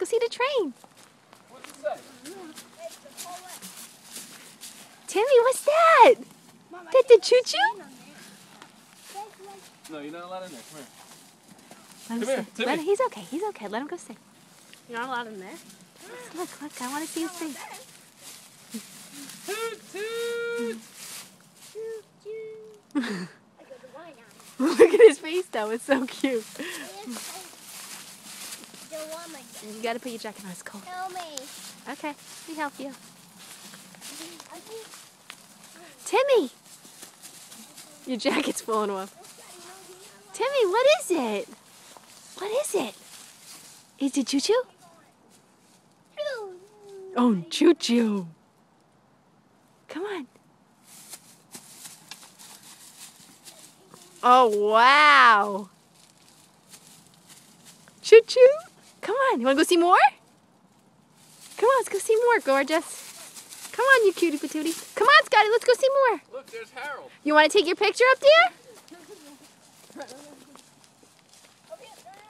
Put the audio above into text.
see the train. What's it say? Timmy, what's that? That the choo-choo? No, you're not allowed in there. Come here. Come here, Timmy. He's okay. He's okay. Let him go sit. You're not allowed in there? Look. I want to see his face. Toot, toot. Look at his face, though. It's so cute. You got to put your jacket on. It's cold. Help me. Okay. Let me help you. Timmy! Your jacket's falling off. Timmy, what is it? What is it? Is it choo-choo? Oh, choo-choo. Come on. Oh, wow. Choo-choo. Come on. You want to go see more? Come on, let's go see more, gorgeous. Come on, you cutie patootie. Come on, Scottie, let's go see more. Look, there's Harold. You want to take your picture up there?